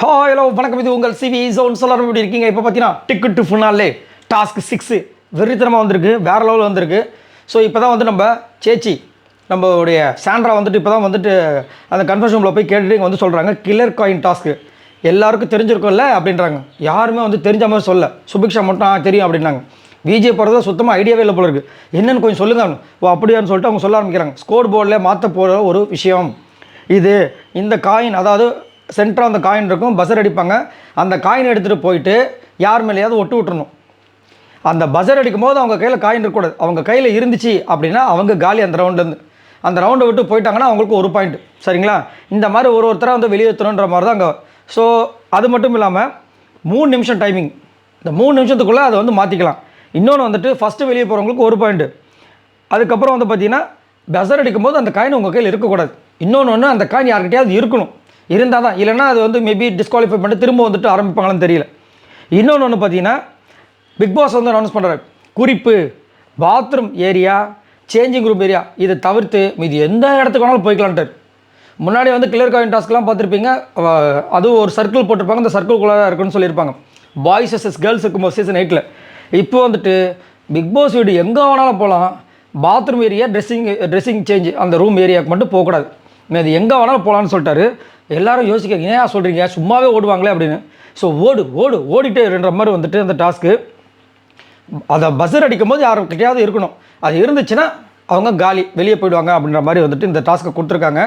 Hello வணக்கம், இது உங்கள் சிவி ஜோன். சொல்லாமல் எப்படி இருக்கீங்க? இப்போ பார்த்தீங்கன்னா டிக்கெட் டு ஃபுனாலே டாஸ்க் 6 வெறித்தனமாக வந்திருக்கு, வேறு லெவலில் வந்திருக்கு. ஸோ இப்போ தான் வந்து நம்ம சேச்சி நம்மளுடைய சாண்ட்ரா வந்துட்டு இப்போ தான் வந்துட்டு அந்த கன்ஃபர்ஷன் ரூமில் போய் கேட்டுட்டு இங்கே வந்து சொல்கிறாங்க கில்லர் காயின் டாஸ்க்கு எல்லாருக்கும் தெரிஞ்சிருக்கும்ல அப்படின்றாங்க. யாருமே வந்து தெரிஞ்ச மாதிரி சொல்ல, சுபிக்ஷா மட்டும் தெரியும் அப்படின்னாங்க. விஜய் போகிறத சுத்தமாக ஐடியாவே இல்லை போல இருக்குது. என்னென்னு கொஞ்சம் சொல்லுங்க. ஓ அப்படியான்னு சொல்லிட்டு அவங்க சொல்ல ஆரம்பிக்கிறாங்க. ஸ்கோர் போர்டில் மாற்ற போகிற ஒரு விஷயம் இது. இந்த காயின், அதாவது சென்டராக அந்த காயின் இருக்கும், பஸர் அடிப்பாங்க. அந்த காயின் எடுத்துகிட்டு போயிட்டு யார் மேலேயாவது ஒட்டு விட்டுறணும். அந்த பஸர் அடிக்கும் போது அவங்க கையில் காயின் இருக்கக்கூடாது. அவங்க கையில் இருந்துச்சு அப்படின்னா அவங்க காலி. அந்த ரவுண்ட்லேருந்து அந்த ரவுண்டை விட்டு போயிட்டாங்கன்னா அவங்களுக்கு 1 பாயிண்ட். சரிங்களா? இந்த மாதிரி ஒருத்தராக வந்து வெளியேற்றணுன்ற மாதிரி தான் அங்கே. ஸோ அது மட்டும் இல்லாமல் 3 நிமிஷம் டைமிங். இந்த 3 நிமிஷத்துக்குள்ளே அதை வந்து மாற்றிக்கலாம். இன்னொன்று வந்துட்டு ஃபஸ்ட்டு வெளியே போகிறவங்களுக்கு 1 பாயிண்ட்டு. அதுக்கப்புறம் வந்து பார்த்திங்கன்னா பஸர் அடிக்கும் போது அந்த காயின் உங்கள் கையில் இருக்கக்கூடாது. இன்னொன்று அந்த காயின் யார்கிட்டையாவது இருக்கணும். இருந்தால் தான், இல்லைனா அது வந்து மேபி டிஸ்குவாலிஃபை பண்ணிட்டு திரும்ப வந்துட்டு ஆரம்பிப்பாங்களான்னு தெரியல. இன்னொன்று பார்த்தீங்கன்னா பிக் பாஸ் வந்து அனௌன்ஸ் பண்ணுறாரு, குறிப்பு bathroom area, changing room area, இதை தவிர்த்து மீது எந்த இடத்துக்கு வேணாலும் போய்க்கலான்ட்டு. முன்னாடி வந்து கிளியர் காயின் டாஸ்க்லாம் பார்த்துருப்பீங்க, அதுவும் ஒரு சர்க்கிள் போட்டிருப்பாங்க, அந்த சர்க்கிள்குள்ளே தான் இருக்குன்னு சொல்லியிருப்பாங்க. பாய்ஸ் வர்சஸ் கேர்ள்ஸ் இருக்கும்போது சீசன் 8. இப்போ வந்துட்டு பிக் பாஸ் வீடு எங்கே வேணாலும் போகலாம், பாத்ரூம் ஏரியா, ட்ரெஸ்ஸிங் சேஞ்ச் அந்த ரூம் ஏரியாவுக்கு மட்டும் போகக்கூடாது. அது எங்கே வேணாலும் போகலான்னு சொல்லிட்டாரு. எல்லோரும் யோசிக்க, ஏன் சொல்கிறீங்க, சும்மாவே ஓடுவாங்களே அப்படின்னு. ஸோ ஓடிட்டே இருன்ற மாதிரி வந்துட்டு அந்த டாஸ்க்கு. அதை பஸர் அடிக்கும் போது யாருக்கிட்டையாவது இருக்கணும். அது இருந்துச்சுன்னா அவங்க காலி, வெளியே போயிடுவாங்க அப்படின்ற மாதிரி வந்துட்டு இந்த டாஸ்க்கை கொடுத்துருக்காங்க.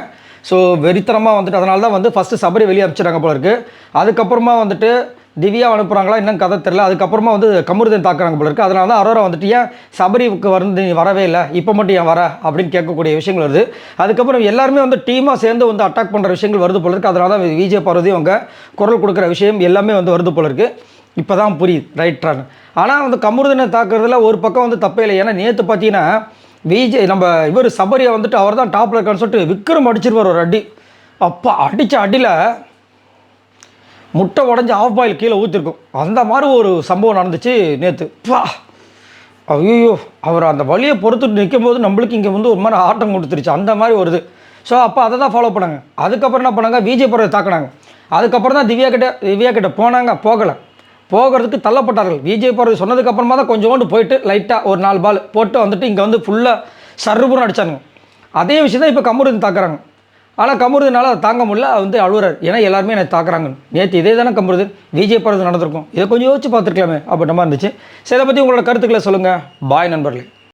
ஸோ வெறித்தனமாக வந்துட்டு அதனால தான் வந்து ஃபஸ்ட்டு சபரி வெளியே அனுப்பிச்சிடுறாங்க போல இருக்குது. அதுக்கப்புறமா வந்துட்டு திவ்யா அனுப்புகிறாங்களா இன்னும் கதை தெரில. அதுக்கப்புறமா வந்து கமருதீன் தாக்குறாங்க போல இருக்குது. அதனால தான் அரோரா வந்துட்டு ஏன் சபரிக்கு வந்து நீ வரவே இல்லை, இப்போ மட்டும் ஏன் வர அப்படின்னு கேட்கக்கூடிய விஷயங்கள் வருது. அதுக்கப்புறம் எல்லாருமே வந்து டீமாக சேர்ந்து வந்து அட்டாக் பண்ணுற விஷயங்கள் வருது போல இருக்குது. அதனால தான் விஜய் பார்வதி அவங்க குரல் கொடுக்குற விஷயம் எல்லாமே வந்து வருது போல இருக்குது. இப்போ தான் புரியுது ரைட்ரான்னு. ஆனால் வந்து கமருதீனை தாக்குறதுல ஒரு பக்கம் வந்து தப்பே இல்லை. ஏன்னா நேற்று பார்த்தீங்கன்னா விஜய் நம்ம இவர் சபரியை வந்துட்டு அவர் தான் டாப்பில் இருக்கான்னு சொல்லிட்டு விக்ரம் அடிச்சிருவார் ஒரு அடி. அப்பா அடித்த அடியில் முட்டை உடஞ்சி ஆஃப் பாயில் கீழே ஊற்றிருக்கும். அந்த மாதிரி ஒரு சம்பவம் நடந்துச்சு நேற்று. ஐயோ, அவர் அந்த வழியை பொறுத்துட்டு நிற்கும் போது நம்மளுக்கு இங்கே வந்து ஒரு மாதிரி ஆட்டம் கொடுத்துருச்சு, அந்த மாதிரி ஒரு இது. ஸோ அப்போ அதை தான் ஃபாலோ பண்ணாங்க. அதுக்கப்புறம் என்ன பண்ணாங்க, விஜய் போகிறத தாக்குனாங்க. அதுக்கப்புறம் தான் திவ்யா கிட்ட போகலை, போகிறதுக்கு தள்ளப்பட்டார்கள். விஜய் போகிறது சொன்னதுக்கப்புறமா தான் கொஞ்சோண்டு போயிட்டு லைட்டாக ஒரு 4 பால் போட்டு வந்துட்டு இங்கே வந்து ஃபுல்லாக சர்றுபுறம் அடித்தானுங்க. அதே விஷயம் தான் இப்போ கமருதீன் தாக்குறாங்க. ஆனால் கமருதீனால் அதை தாங்க முடியல, வந்து அழுகுறாரு. ஏன்னா எல்லாருமே என்னை தாக்குறாங்க. நேற்று இதே தானே கமருதீன் விஜய் போகிறது நடந்திருக்கும், இதை கொஞ்சம் யோசிச்சு பார்த்துருக்கலாமே அப்படின்ற மாதிரி இருந்துச்சு. சரி, இதை பற்றி உங்களோட கருத்துக்களை சொல்லுங்கள். பாய் நண்பர்களே.